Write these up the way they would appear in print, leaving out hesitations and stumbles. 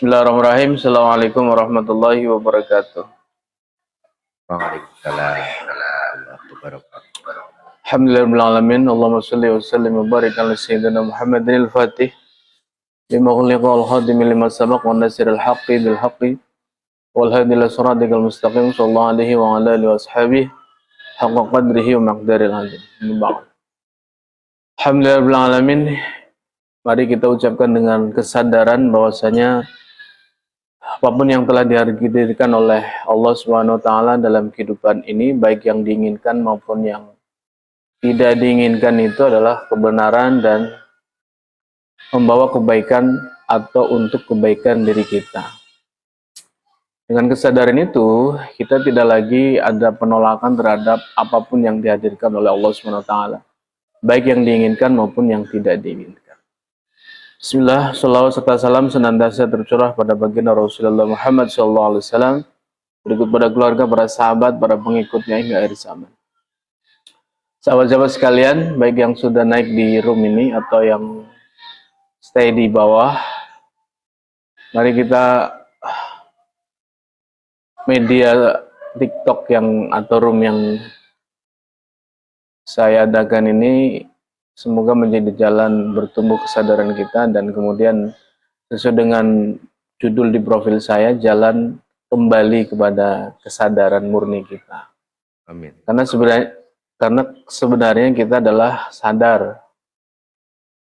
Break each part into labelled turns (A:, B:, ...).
A: Bismillahirrahmanirrahim. Assalamualaikum warahmatullahi wabarakatuh.
B: Waalaikumsalam warahmatullahi wabarakatuh.
A: Alhamdulillahirrahmanirrahim. Allahumma salli wa sallim wa barik ala sayyidina Muhammadin al-Fatih lima khuliqa wal khatimi lima sabaq wa nasiril haqqi bil haqqi wal hadi ila siratikal mustaqim sallallahu alaihi wa ala alihi wa ashabihi haqqa qadrihi wa miqdaril azim. Alhamdulillahirrahmanirrahim. Mari kita ucapkan dengan kesadaran bahwasanya apapun yang telah dihadirkan oleh Allah Subhanahu wa taala dalam kehidupan ini, baik yang diinginkan maupun yang tidak diinginkan, itu adalah kebenaran dan membawa kebaikan atau untuk kebaikan diri kita. Dengan kesadaran itu, kita tidak lagi ada penolakan terhadap apapun yang dihadirkan oleh Allah Subhanahu wa taala, baik yang diinginkan maupun yang tidak diinginkan. Bismillah, salawat serta salam senantiasa tercurah pada baginda Rasulullah Muhammad SAW, berikut pada keluarga, para sahabat, para pengikutnya hingga akhir zaman. Sahabat-sahabat sekalian, baik yang sudah naik di room ini atau yang stay di bawah, mari kita media TikTok yang atau room yang saya adakan ini semoga menjadi jalan bertumbuh kesadaran kita, dan kemudian sesuai dengan judul di profil saya, jalan kembali kepada kesadaran murni kita.
B: Amin.
A: Karena sebenarnya kita adalah sadar.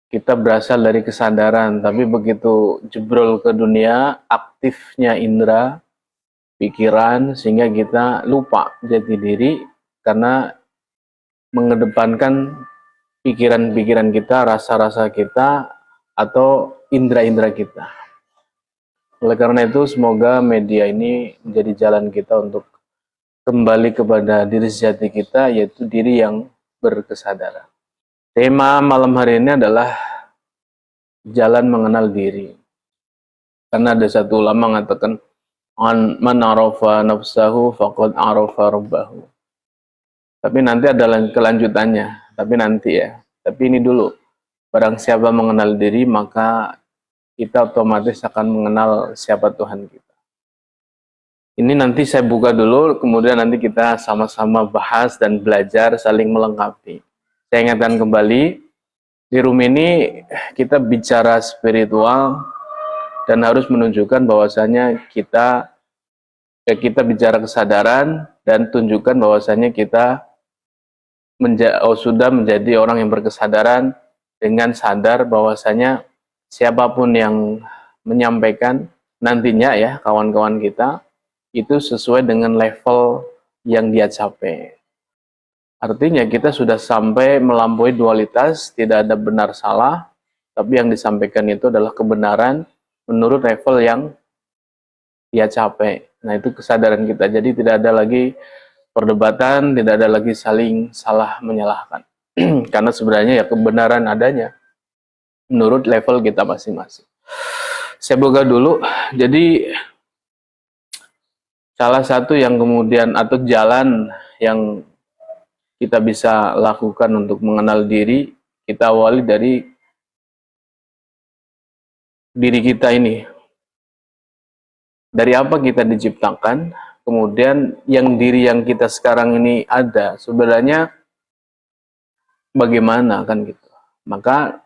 A: Kita berasal dari kesadaran, tapi begitu jebrol ke dunia, aktifnya indera, pikiran, sehingga kita lupa jati diri karena mengedepankan pikiran-pikiran kita, rasa-rasa kita, atau indera-indera kita. Oleh karena itu, semoga media ini menjadi jalan kita untuk kembali kepada diri sejati kita, yaitu diri yang berkesadaran. Tema malam hari ini adalah jalan mengenal diri. Karena ada satu ulama mengatakan, man arafa nafsahu faqad arafa rabbahu. Tapi nanti ada kelanjutannya. Tapi nanti ya. Tapi ini dulu. Barang siapa mengenal diri, maka kita otomatis akan mengenal siapa Tuhan kita. Ini nanti saya buka dulu, kemudian nanti kita sama-sama bahas dan belajar saling melengkapi. Saya ingatkan kembali, di room ini kita bicara spiritual dan harus menunjukkan bahwasanya kita bicara kesadaran dan tunjukkan bahwasanya kita sudah menjadi orang yang berkesadaran dengan sadar bahwasanya siapapun yang menyampaikan nantinya ya kawan-kawan kita itu sesuai dengan level yang dia capai. Artinya kita sudah sampai melampaui dualitas, tidak ada benar salah, tapi yang disampaikan itu adalah kebenaran menurut level yang dia capai. Nah, itu kesadaran kita. Jadi tidak ada lagi perdebatan, tidak ada lagi saling salah menyalahkan. Karena sebenarnya ya kebenaran adanya menurut level kita masing-masing. Saya buka dulu. Jadi salah satu yang kemudian atau jalan yang kita bisa lakukan untuk mengenal diri, kita awali dari diri kita ini. Dari apa kita diciptakan? Kemudian diri yang kita sekarang ini ada, sebenarnya bagaimana kan gitu. Maka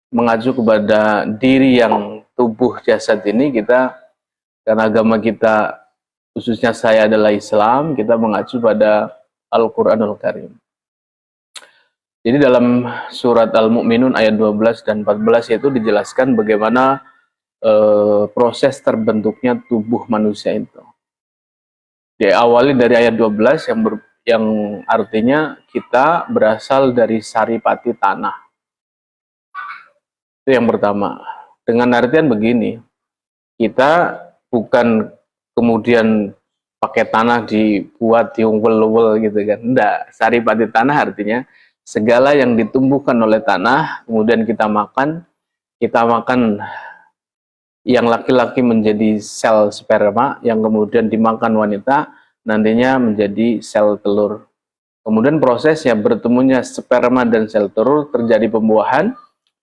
A: mengacu kepada diri yang tubuh jasad ini, kita, karena agama kita, khususnya saya adalah Islam, kita mengacu pada Al-Quranul Karim. Jadi dalam surat Al-Mu'minun ayat 12 dan 14 itu dijelaskan bagaimana proses terbentuknya tubuh manusia itu. Diawali dari ayat 12 yang artinya kita berasal dari saripati tanah. Itu yang pertama. Dengan artian begini, kita bukan kemudian pakai tanah dibuat diungkul-ungkul gitu kan. Enggak, saripati tanah artinya segala yang ditumbuhkan oleh tanah, kemudian kita makan yang laki-laki menjadi sel sperma, yang kemudian dimakan wanita, nantinya menjadi sel telur. Kemudian prosesnya bertemunya sperma dan sel telur terjadi pembuahan,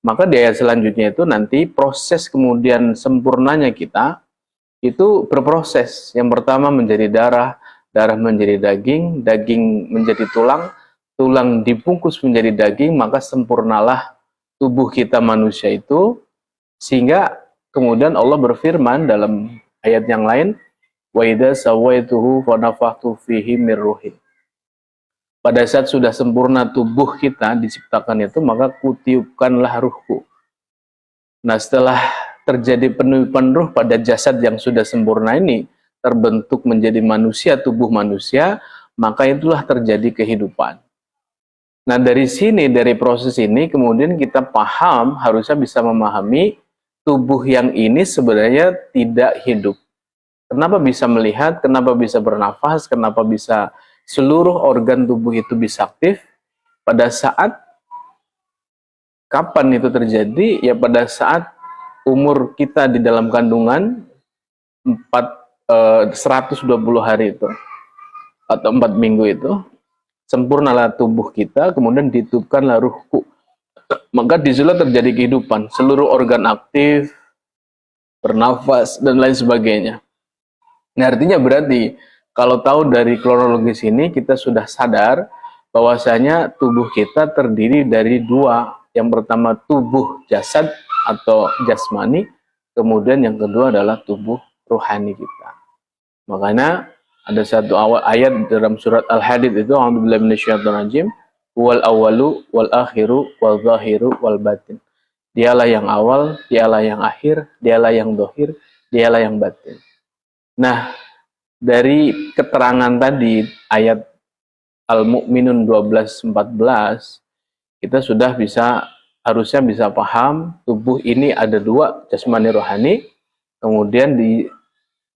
A: Maka di ayat selanjutnya itu nanti proses kemudian sempurnanya kita itu berproses. Yang pertama menjadi darah, darah menjadi daging, daging menjadi tulang, tulang dibungkus menjadi daging, maka sempurnalah tubuh kita manusia itu, sehingga kemudian Allah berfirman dalam ayat yang lain, wa idza sawaituhu fa nafakhtu fihi mir ruhi. Pada saat sudah sempurna tubuh kita diciptakan itu, maka kutiupkanlah ruhku. Nah, setelah terjadi peniupan ruh pada jasad yang sudah sempurna ini, terbentuk menjadi manusia, tubuh manusia, maka itulah terjadi kehidupan. Nah, dari sini, dari proses ini, kemudian kita paham, harusnya bisa memahami tubuh yang ini sebenarnya tidak hidup. Kenapa bisa melihat, kenapa bisa bernafas, kenapa bisa seluruh organ tubuh itu bisa aktif? Pada saat kapan itu terjadi? Ya pada saat umur kita di dalam kandungan 120 hari itu, atau 4 minggu itu, sempurnalah tubuh kita, kemudian ditiupkanlah ruhku. Maka disitulah terjadi kehidupan, seluruh organ aktif, bernafas, dan lain sebagainya. Nah, artinya berarti kalau tahu dari kronologis ini, kita sudah sadar bahwasanya tubuh kita terdiri dari dua. Yang pertama tubuh jasad atau jasmani, kemudian yang kedua adalah tubuh rohani kita. Makanya ada satu ayat dalam surat Al-Hadid itu, a'udzubillahi minasyaitonirrajim, wal awwalu wal akhiru wal zahiru wal batin. Dialah yang awal, dialah yang akhir, dialah yang zahir, dialah yang batin. Nah, dari keterangan tadi ayat Al-Mu'minun 12-14, kita sudah harusnya bisa paham tubuh ini ada dua, jasmani rohani. Kemudian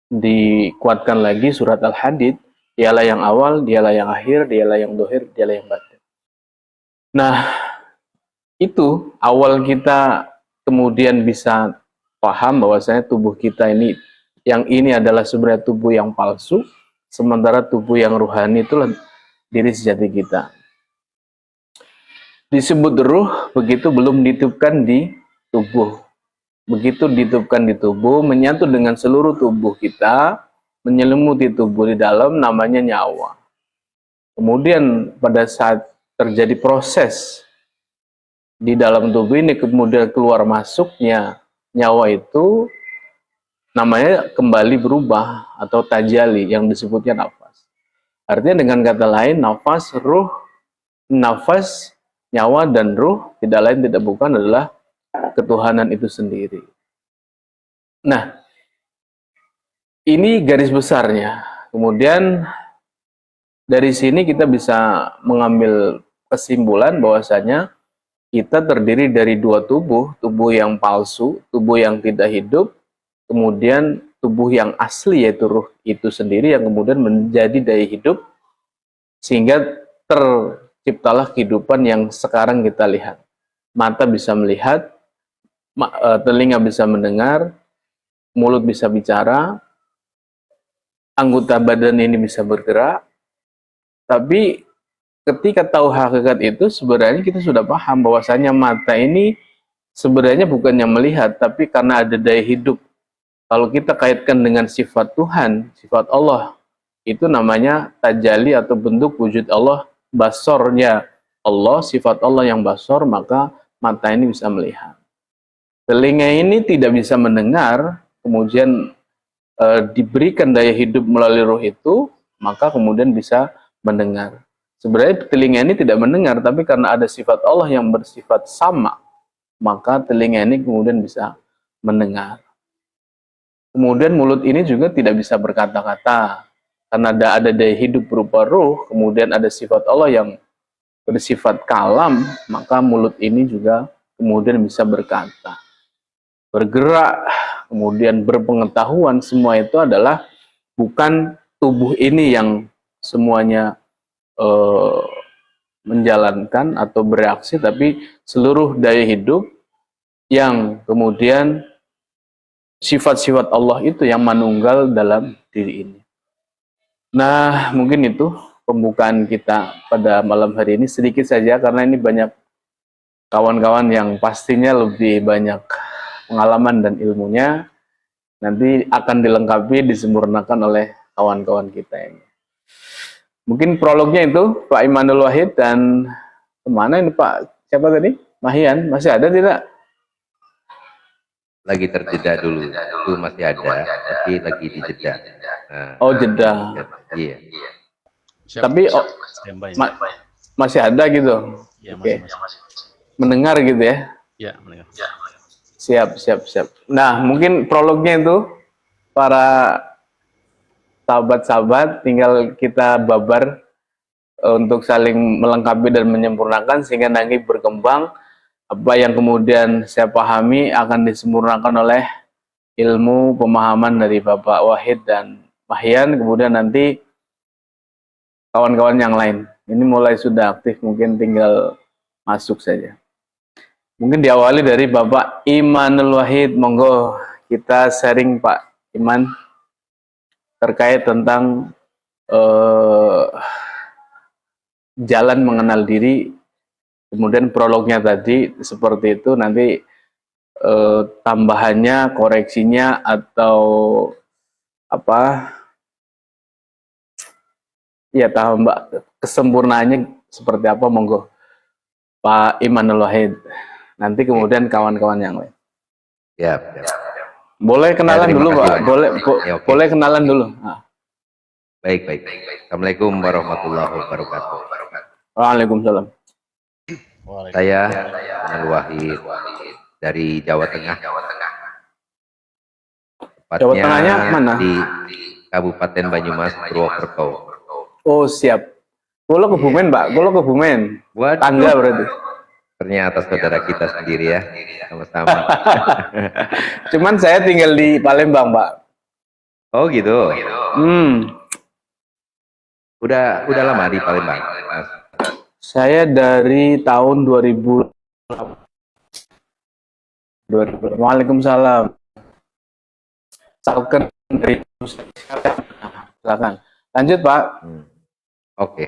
A: dikuatkan lagi surat Al-Hadid, dialah yang awal, dialah yang akhir, dialah yang zahir, dialah yang batin. Nah, itu awal kita kemudian bisa paham bahwasanya tubuh kita ini, yang ini adalah sebenarnya tubuh yang palsu, sementara tubuh yang rohani itulah diri sejati kita. Disebut ruh begitu belum ditiupkan di tubuh. Begitu ditiupkan di tubuh, menyatu dengan seluruh tubuh kita, menyelimuti tubuh di dalam, namanya nyawa. Kemudian pada saat terjadi proses di dalam tubuh ini, kemudian keluar masuknya nyawa itu, namanya kembali berubah atau tajali, yang disebutnya nafas. Artinya dengan kata lain, nafas, ruh, nafas, nyawa dan ruh tidak lain tidak bukan adalah ketuhanan itu sendiri. Nah, ini garis besarnya. Kemudian dari sini kita bisa mengambil kesimpulan bahwasanya kita terdiri dari dua tubuh, tubuh yang palsu, tubuh yang tidak hidup, kemudian tubuh yang asli yaitu ruh itu sendiri yang kemudian menjadi daya hidup sehingga terciptalah kehidupan yang sekarang kita lihat. Mata bisa melihat, telinga bisa mendengar, mulut bisa bicara, anggota badan ini bisa bergerak. Tapi ketika tahu hakikat itu, sebenarnya kita sudah paham bahwasanya mata ini sebenarnya bukannya melihat, tapi karena ada daya hidup. Kalau kita kaitkan dengan sifat Tuhan, sifat Allah, itu namanya tajali atau bentuk wujud Allah, basornya Allah, sifat Allah yang basor, maka mata ini bisa melihat. Telinga ini tidak bisa mendengar, kemudian diberikan daya hidup melalui roh itu, maka kemudian bisa mendengar. Sebenarnya telinga ini tidak mendengar, tapi karena ada sifat Allah yang bersifat sama, maka telinga ini kemudian bisa mendengar. Kemudian mulut ini juga tidak bisa berkata-kata, karena ada daya hidup berupa ruh, kemudian ada sifat Allah yang bersifat kalam, maka mulut ini juga kemudian bisa berkata. Bergerak, kemudian berpengetahuan, semua itu adalah bukan tubuh ini yang semuanya menjalankan atau bereaksi, tapi seluruh daya hidup yang kemudian sifat-sifat Allah itu yang manunggal dalam diri ini. Nah, mungkin itu pembukaan kita pada malam hari ini, sedikit saja karena ini banyak kawan-kawan yang pastinya lebih banyak pengalaman dan ilmunya, nanti akan dilengkapi, disempurnakan oleh kawan-kawan kita ini. Mungkin prolognya itu Pak Imanul Wahid, dan kemana ini Pak? Siapa tadi? Mahian, masih ada tidak?
B: Lagi terjeda dulu. Itu masih ada, tapi lagi dijeda. Nah,
A: Oh, jeda.
B: iya.
A: Tapi masih ada gitu.
C: Ya,
A: Oke.
C: masih.
A: Mendengar gitu ya.
C: Ya, mendengar.
A: Siap. Nah, mungkin prolognya itu para sahabat-sahabat tinggal kita babar untuk saling melengkapi dan menyempurnakan sehingga nanti berkembang. Apa yang kemudian saya pahami akan disempurnakan oleh ilmu pemahaman dari Bapak Wahid dan Mahian, kemudian nanti kawan-kawan yang lain. Ini mulai sudah aktif, mungkin tinggal masuk saja. Mungkin diawali dari Bapak Imanul Wahid, monggo kita sharing Pak Iman terkait tentang jalan mengenal diri. Kemudian prolognya tadi seperti itu, nanti tambahannya, koreksinya atau apa ya, tambah kesempurnaannya seperti apa, monggo Pak Imanul Wahid. Nanti kemudian kawan-kawan yang lain.
B: Ya.
A: Boleh kenalan dulu Pak, boleh kenalan dulu. Nah.
B: Baik. Assalamualaikum warahmatullahi wabarakatuh.
A: Waalaikumsalam.
B: Saya Imanul Wahid dari Jawa Tengah.
A: Jawa Tengahnya mana?
B: Di Kabupaten Banyumas, Purwokerto.
A: Oh, siap. Kulo Kebumen, Pak. Kulo Kebumen.
B: Waduh.
A: Tangga berarti.
B: Ternyata saudara kita sendiri ya, sama-sama.
A: Cuman saya tinggal di Palembang, Pak.
B: Oh gitu. Udah lama di Palembang, Mas?
A: Saya dari tahun 2000. Waalaikumsalam. Silakan dari silakan. Lanjut, Pak.
B: Oke.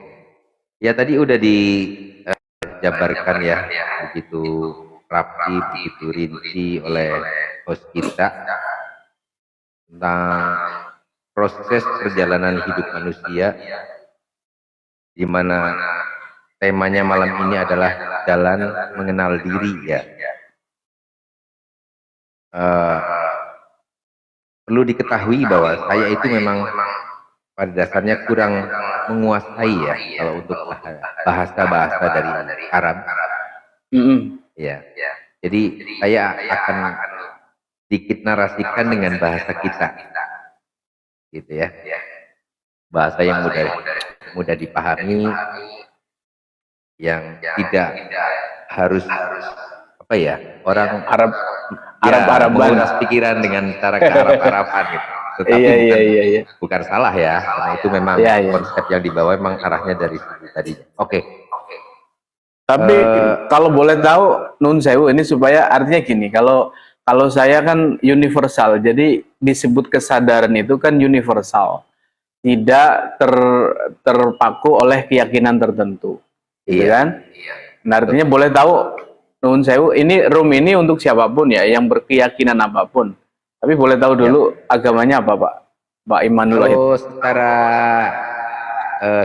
B: Ya tadi udah dijabarkan ya, begitu rapi, begitu rinci oleh host kita tentang proses perjalanan hidup manusia, di mana temanya malam ini adalah jalan mengenal diri ya. Perlu diketahui bahwa saya itu memang pada dasarnya kurang menguasai ya kalau untuk bahasa-bahasa dari Arab. Ya. Jadi saya akan sedikit narasikan dengan bahasa kita, gitu ya. Bahasa yang mudah dipahami, yang tidak harus apa ya, orang Arab-Araban pikiran dengan cara ke Arab-Araban gitu. Tetapi
A: iya.
B: bukan salah ya, karena itu memang konsep yang dibawa memang arahnya dari situ tadinya. Oke.
A: Tapi kalau boleh tahu, Nun Sewu, ini supaya artinya gini, kalau saya kan universal, jadi disebut kesadaran itu kan universal, tidak terpaku oleh keyakinan tertentu, gitu kan? Nah, artinya boleh tahu, Nun Sewu, ini room ini untuk siapapun ya, yang berkeyakinan apapun. Tapi boleh tahu dulu agamanya apa, Pak Imanul Wahid?
B: Kalau secara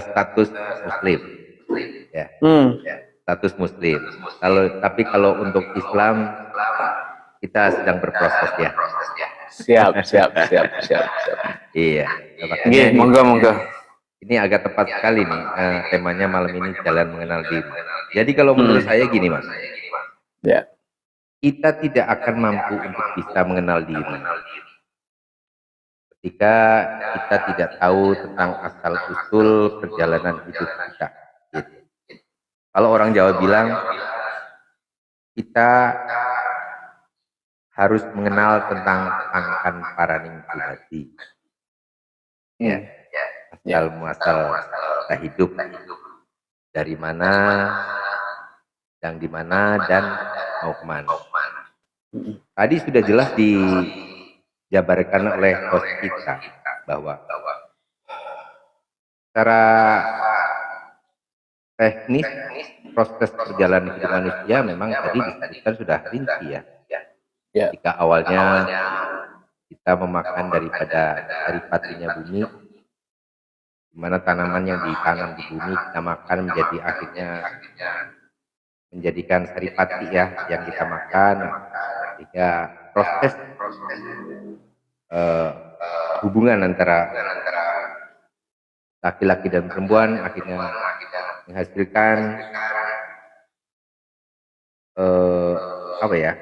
B: status Muslim, ya. Status Muslim. Tapi kalau untuk Islam kita sedang berproses ya.
A: Siap.
B: Iya.
A: Makanya monggo.
B: Ini agak tepat sekali nih temanya malam ini, jalan mengenal diri. Jadi kalau menurut saya gini Mas.
A: Ya.
B: Kita tidak akan mampu untuk bisa mengenal diri ketika kita tidak tahu tentang asal-usul perjalanan hidup kita. Gitu. Kalau orang Jawa bilang, kita harus mengenal tentang angkan paraning pribadi. Asal muasal kita hidup, dari mana, dan di mana, dan mau kemana. Tadi sudah jelas dijabarkan oleh host kita bahwa secara teknis proses perjalanan hidup manusia memang tadi disebutkan sudah rinci ya.
A: Ya.
B: Jika awalnya kita memakan daripada saripatinya bumi, di mana tanaman yang ditanam di bumi kita makan menjadi akhirnya menjadikan saripati ya yang kita makan, sehingga proses hubungan antara laki-laki dan perempuan akhirnya menghasilkan apa ya,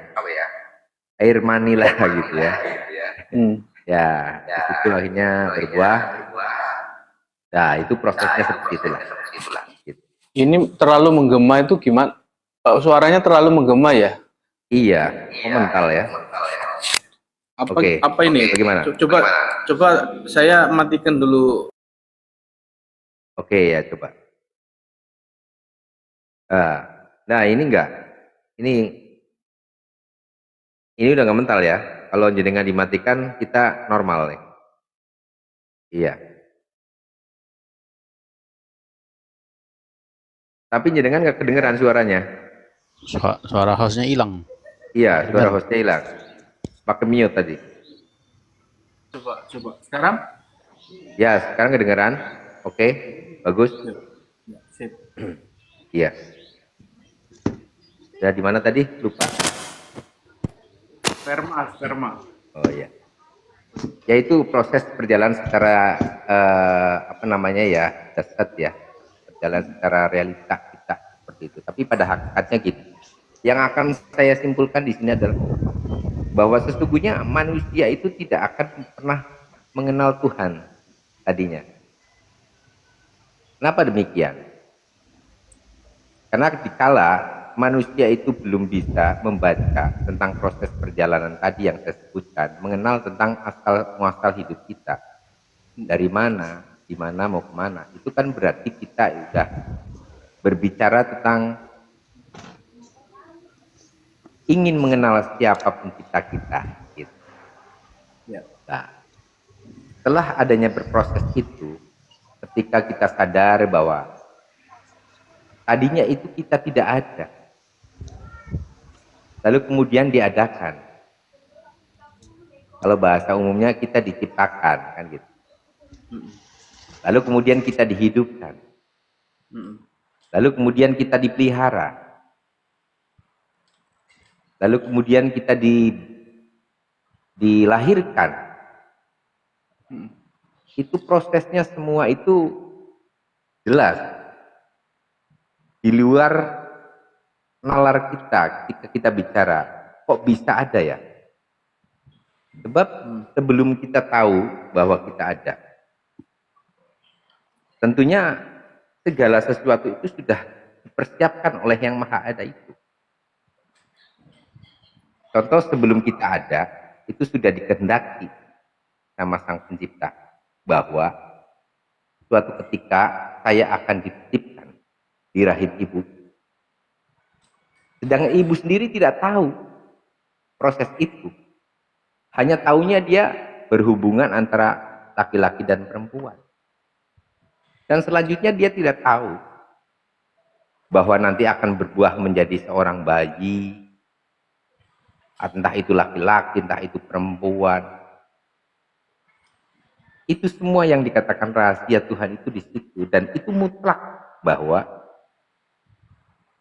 B: air mani lah gitu ya. Ya, itu akhirnya berbuah. Nah, itu prosesnya seperti itulah. Gitu.
A: Ini terlalu menggema itu gimana? Suaranya terlalu menggema ya?
B: Iya, mental ya.
A: Apa ini?
B: Bagaimana?
A: Coba saya matikan dulu.
B: Oke ya, coba. Nah, ini enggak. Ini udah nggak mental ya. Kalau jenengan dimatikan, kita normal nih. Iya. Tapi jenengan nggak kedengeran suaranya.
C: Suara hostnya hilang.
B: Iya, suara hostnya hilang. Pakai mute tadi.
A: Coba. Sekarang?
B: Ya, sekarang kedengeran. Oke, bagus.
A: Ya, sip.
B: Iya. Ya, di mana tadi? Lupa.
A: Sperma.
B: Oh iya. Yaitu proses perjalanan secara jasad ya. Berjalan secara realita kita seperti itu. Tapi pada hakikatnya gitu. Yang akan saya simpulkan di sini adalah bahwa sesungguhnya manusia itu tidak akan pernah mengenal Tuhan tadinya. Kenapa demikian? Karena dikala manusia itu belum bisa membaca tentang proses perjalanan tadi yang saya sebutkan, mengenal tentang asal muasal hidup kita, dari mana, di mana mau kemana, itu kan berarti kita sudah berbicara tentang ingin mengenal siapa pencipta kita. Gitu. Nah, setelah adanya berproses itu, ketika kita sadar bahwa tadinya itu kita tidak ada, lalu kemudian diadakan. Kalau bahasa umumnya kita diciptakan, kan gitu. Lalu kemudian kita dihidupkan. Lalu kemudian kita dipelihara. Lalu kemudian kita dilahirkan. Itu prosesnya semua itu jelas. Di luar nalar kita ketika kita bicara, kok bisa ada ya? Sebab sebelum kita tahu bahwa kita ada, tentunya segala sesuatu itu sudah dipersiapkan oleh yang maha ada itu. Contoh sebelum kita ada, itu sudah dikehendaki sama sang pencipta bahwa suatu ketika saya akan dititipkan di rahim ibu. Sedangkan ibu sendiri tidak tahu proses itu. Hanya taunya dia berhubungan antara laki-laki dan perempuan. Dan selanjutnya dia tidak tahu bahwa nanti akan berbuah menjadi seorang bayi, entah itu laki-laki, entah itu perempuan. Itu semua yang dikatakan rahasia Tuhan itu di situ, dan itu mutlak bahwa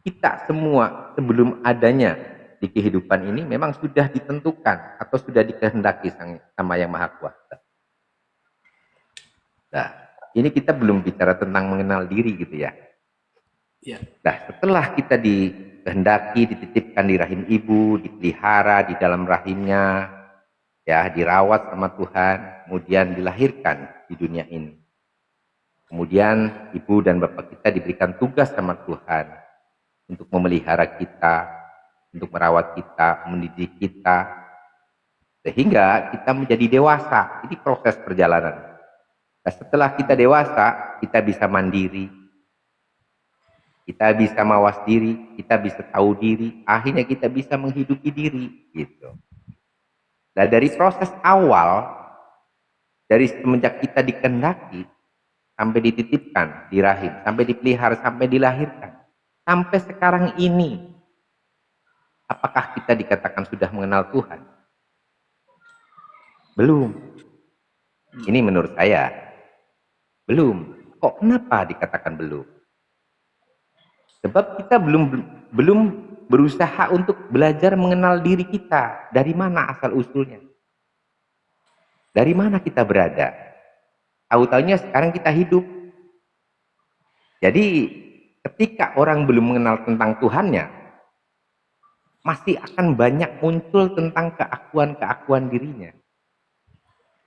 B: kita semua sebelum adanya di kehidupan ini memang sudah ditentukan atau sudah dikehendaki sama Yang Maha Kuasa. Nah, ini kita belum bicara tentang mengenal diri gitu ya. Nah, setelah kita dikehendaki, dititipkan di rahim ibu, dipelihara di dalam rahimnya, ya, dirawat sama Tuhan, kemudian dilahirkan di dunia ini. Kemudian ibu dan bapak kita diberikan tugas sama Tuhan untuk memelihara kita, untuk merawat kita, mendidik kita, sehingga kita menjadi dewasa. Ini proses perjalanan. Nah, setelah kita dewasa, kita bisa mandiri, kita bisa mawas diri, kita bisa tahu diri, akhirnya kita bisa menghidupi diri, gitu. Nah, dari proses awal, dari semenjak kita dikehendaki, sampai dititipkan di rahim, sampai dipelihara, sampai dilahirkan, sampai sekarang ini, apakah kita dikatakan sudah mengenal Tuhan? Belum. Ini menurut saya. Belum. Kok kenapa dikatakan belum? Sebab kita belum berusaha untuk belajar mengenal diri kita. Dari mana asal usulnya? Dari mana kita berada? Tahu-taunya sekarang kita hidup. Jadi ketika orang belum mengenal tentang Tuhannya, masih akan banyak muncul tentang keakuan-keakuan dirinya.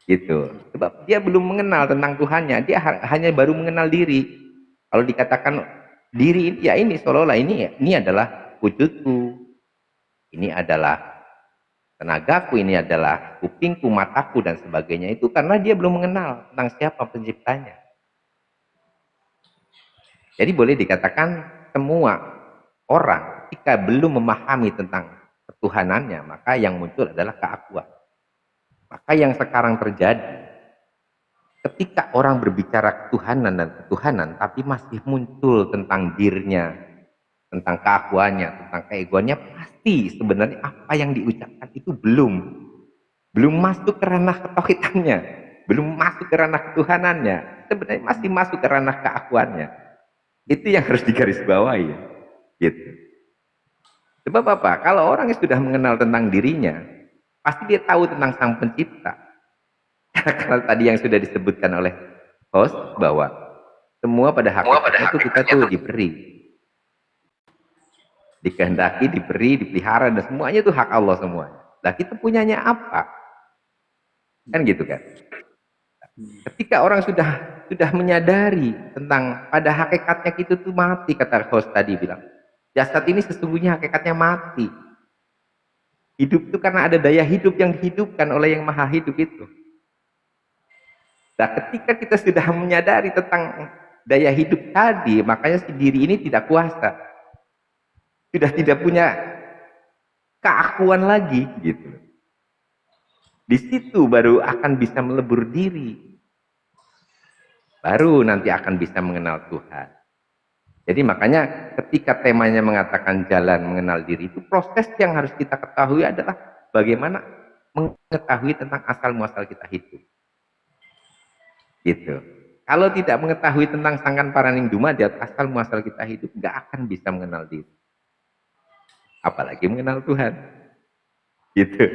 B: Gitu. Sebab dia belum mengenal tentang Tuhannya, dia hanya baru mengenal diri. Kalau dikatakan diri, ya ini seolah-olah ini adalah wujudku, ini adalah tenagaku, ini adalah kupingku, mataku, dan sebagainya. Itu karena dia belum mengenal tentang siapa penciptanya. Jadi boleh dikatakan semua orang ketika belum memahami tentang ketuhanannya, maka yang muncul adalah keakuan. Maka yang sekarang terjadi, ketika orang berbicara ketuhanan dan ketuhanan, tapi masih muncul tentang dirinya, tentang keakuannya, tentang keegoannya, pasti sebenarnya apa yang diucapkan itu belum masuk ke ranah ketauhidannya, belum masuk ke ranah ketuhanannya, sebenarnya masih masuk ke ranah keakuannya. Itu yang harus digarisbawahi, gitu. Sebab apa? Kalau orang yang sudah mengenal tentang dirinya, pasti dia tahu tentang Sang Pencipta. Karena tadi yang sudah disebutkan oleh host bahwa semua pada hakikatnya itu kita tuh diberi, dikehendaki, diberi, dipelihara, dan semuanya itu hak Allah semuanya. Nah, kita punyanya apa? Kan gitu kan? Ketika orang sudah menyadari tentang pada hakikatnya kita tuh mati, kata host tadi bilang, jasad ini sesungguhnya hakikatnya mati. Hidup itu karena ada daya hidup yang dihidupkan oleh yang maha hidup itu. Nah, ketika kita sudah menyadari tentang daya hidup tadi, makanya si diri ini tidak kuasa. Sudah tidak punya keakuan lagi, gitu. Di situ baru akan bisa melebur diri. Baru nanti akan bisa mengenal Tuhan. Jadi makanya ketika temanya mengatakan jalan mengenal diri, itu proses yang harus kita ketahui adalah bagaimana mengetahui tentang asal muasal kita hidup. Gitu. Kalau tidak mengetahui tentang sangkan paraning dumadhat, asal muasal kita hidup, nggak akan bisa mengenal diri. Apalagi mengenal Tuhan. Gitu.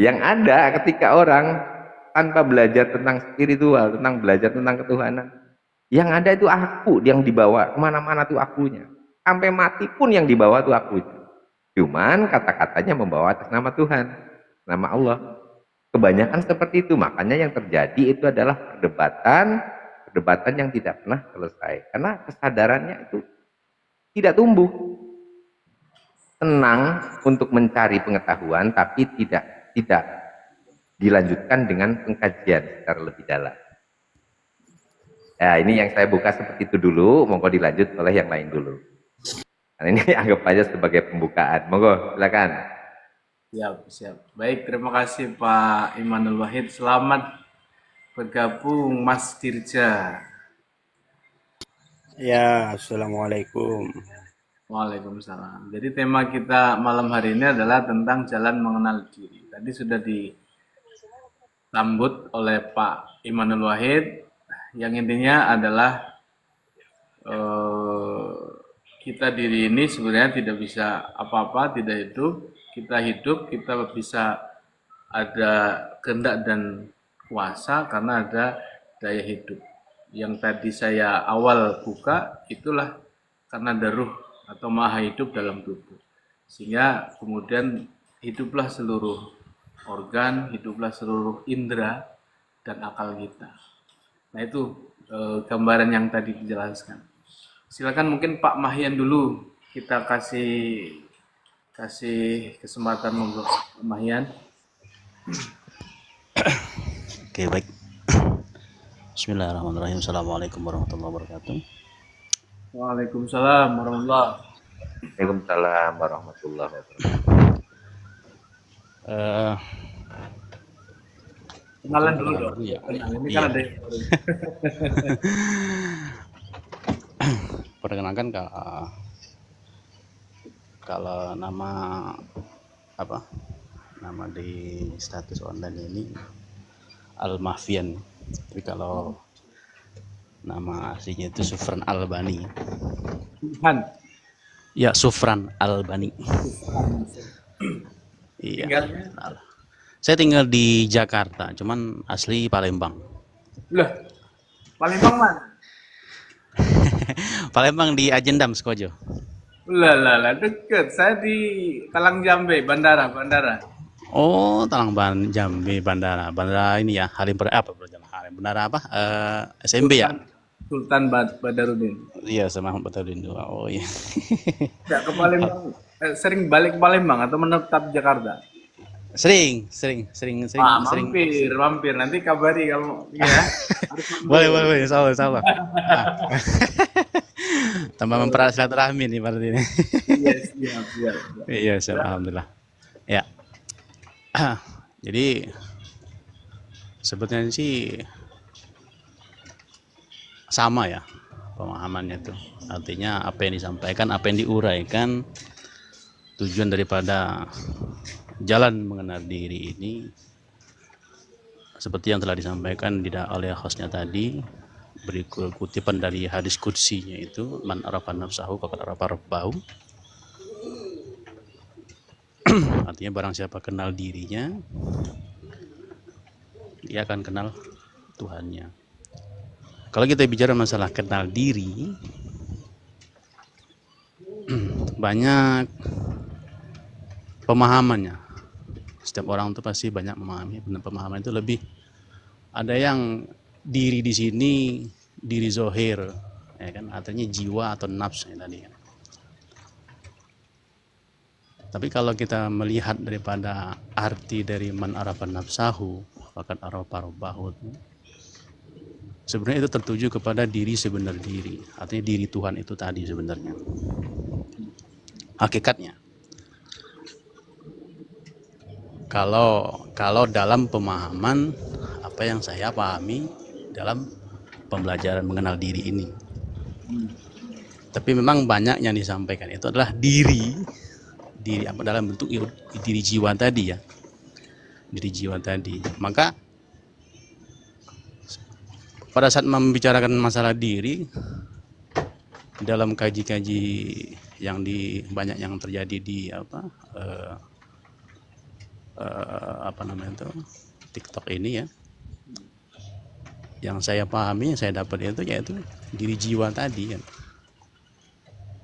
B: Yang ada ketika orang tanpa belajar tentang spiritual, tentang belajar tentang ketuhanan, yang ada itu aku yang dibawa kemana-mana tuh akunya. Sampai mati pun yang dibawa tuh akunya. Cuman kata-katanya membawa atas nama Tuhan, nama Allah. Kebanyakan seperti itu. Makanya yang terjadi itu adalah perdebatan yang tidak pernah selesai. Karena kesadarannya itu tidak tumbuh. Tenang untuk mencari pengetahuan, tapi tidak dilanjutkan dengan pengkajian secara lebih dalam. Ya, ini yang saya buka seperti itu dulu, monggo dilanjut oleh yang lain dulu. Nah, ini anggap aja sebagai pembukaan. Monggo, silakan.
A: Siap. Baik, terima kasih Pak Imanul Wahid. Selamat bergabung Mas Dirja.
D: Ya, assalamualaikum.
A: Waalaikumsalam. Jadi tema kita malam hari ini adalah tentang jalan mengenal diri. Tadi sudah disambut oleh Pak Imanul Wahid, yang intinya adalah kita diri ini sebenarnya tidak bisa apa-apa, tidak hidup. Kita hidup, kita bisa ada kehendak dan kuasa karena ada daya hidup. Yang tadi saya awal buka, itulah karena ada ruh atau maha hidup dalam tubuh. Sehingga kemudian hiduplah seluruh organ, hiduplah seluruh indera dan akal kita. Nah itu gambaran yang tadi dijelaskan. Silakan mungkin Pak Mahyan dulu, kita kasih kesempatan untuk Mahyan.
C: Oke, baik. Bismillahirrahmanirrahim. Assalamualaikum warahmatullahi wabarakatuh.
A: Waalaikumsalam warahmatullahi
B: wabarakatuh.
A: Kenalan dulu dong.
C: Ya.
A: Ini kan ada
C: Perkenalkan Kalau nama apa? Nama di status online ini Al-Mahfian. Tapi kalau nama aslinya itu Sufran Albani.
A: Han.
C: Ya, Sufran Albani. Iya.
A: Tinggalnya?
C: Saya tinggal di Jakarta, cuman asli Palembang.
A: Loh, Palembang mana?
C: Palembang di Ajendam, Sekojo.
A: Lah, deket. Saya di Talang Jambe, bandara.
C: Oh, Jambi bandara ini ya, Halim bandara apa? SMB ya?
A: Sultan Badarudin.
C: Iya, sama Batarudin dua. Oh iya.
A: Tidak ke Palembang, sering balik ke Palembang atau menetap Jakarta?
C: Sering.
A: Mampir. Nanti kabari kamu, ya.
C: Boleh, insyaallah. Tambah mempererat silaturahmi nih berarti ini.
A: Iya, siap.
C: Iya, siap, alhamdulillah. Ya. Jadi sebetulnya sih sama ya pemahamannya tuh. Artinya apa yang disampaikan, apa yang diuraikan, tujuan daripada jalan mengenal diri ini seperti yang telah disampaikan oleh hostnya tadi, berikut kutipan dari hadis qudsinya itu, man arafa nafsahu faqad arafa rabbahu. Artinya barang siapa kenal dirinya, dia akan kenal Tuhannya. Kalau kita bicara masalah kenal diri, banyak pemahamannya. Setiap orang itu pasti banyak memahami. Pemahaman itu lebih, ada yang diri di sini, diri zohir, ya kan? Artinya jiwa atau nafs ya tadi kan. Tapi kalau kita melihat daripada arti dari man arafa nafsahu faqad arafa rabbahu, sebenarnya itu tertuju kepada diri sebenar diri, artinya diri Tuhan itu tadi sebenarnya. Hakikatnya. Kalau dalam pemahaman apa yang saya pahami dalam pembelajaran mengenal diri ini. Tapi memang banyak yang disampaikan itu adalah diri apa dalam bentuk diri jiwa tadi ya, diri jiwa tadi. Maka pada saat membicarakan masalah diri dalam kaji-kaji yang banyak yang terjadi di apa namanya itu TikTok ini ya, yang saya pahami, yang saya dapat itu yaitu diri jiwa tadi kan.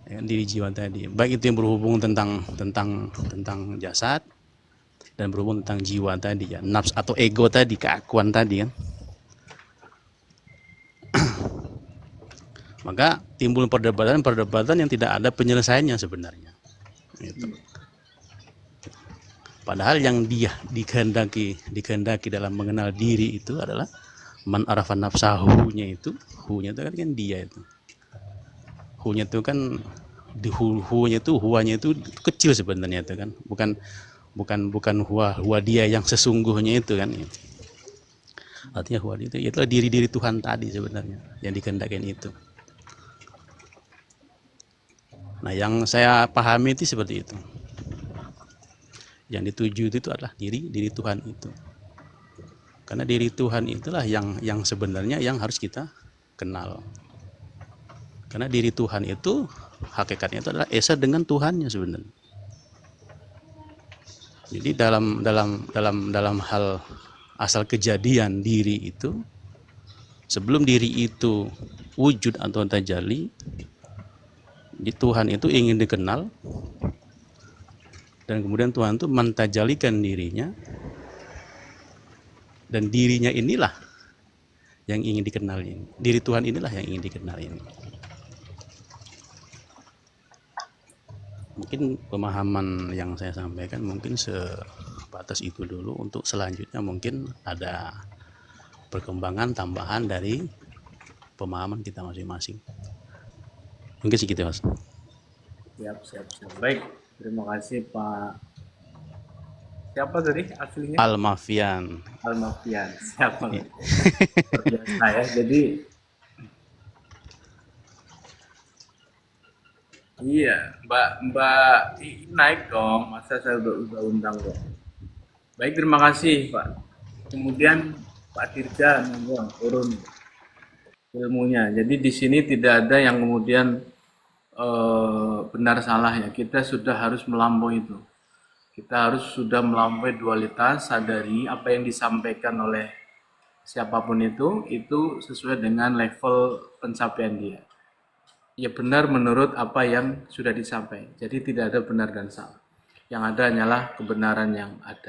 C: Ya, diri jiwa tadi, baik itu yang berhubung tentang jasad dan berhubung tentang jiwa tadi ya, nafs atau ego tadi, keakuan tadi kan. Maka timbul perdebatan yang tidak ada penyelesaiannya sebenarnya. Gitu. Padahal yang dia dikehendaki dalam mengenal diri itu adalah man arafa nafsahu-nya itu, hu-nya itu kan dia itu. Hu-nya itu kan huanya itu kecil sebenarnya itu kan, bukan huwa dia yang sesungguhnya itu kan. Artinya huwa itu itulah diri Tuhan tadi sebenarnya yang dikehendaki itu. Nah, yang saya pahami itu seperti itu. Yang dituju itu adalah diri Tuhan itu. Karena diri Tuhan itulah yang sebenarnya yang harus kita kenal. Karena diri Tuhan itu hakikatnya itu adalah esa dengan Tuhannya sebenarnya. Jadi dalam hal asal kejadian diri itu, sebelum diri itu wujud atau tajalli, di Tuhan itu ingin dikenal, dan kemudian Tuhan itu mentajalikan dirinya, dan dirinya inilah yang ingin dikenal ini. Diri Tuhan inilah yang ingin dikenal ini. Mungkin pemahaman yang saya sampaikan mungkin sebatas itu dulu. Untuk selanjutnya mungkin ada perkembangan tambahan dari pemahaman kita masing-masing. Mungkin segitu, Mas.
A: Siap. Baik, terima kasih Pak. Siapa tadi aslinya?
C: Al-Mahfian.
A: Siapa? Biasa ya. Jadi Iya, Mbak naik dong, masa saya udah undang kok. Baik, terima kasih Pak. Kemudian Pak Tirja, monggo turun ilmunya. Jadi di sini tidak ada yang kemudian benar salah ya. Kita sudah harus melampaui itu. Kita harus sudah melampaui dualitas, sadari apa yang disampaikan oleh siapapun itu sesuai dengan level pencapaian dia. Ya benar menurut apa yang sudah disampaikan. Jadi tidak ada benar dan salah. Yang ada hanyalah kebenaran yang ada.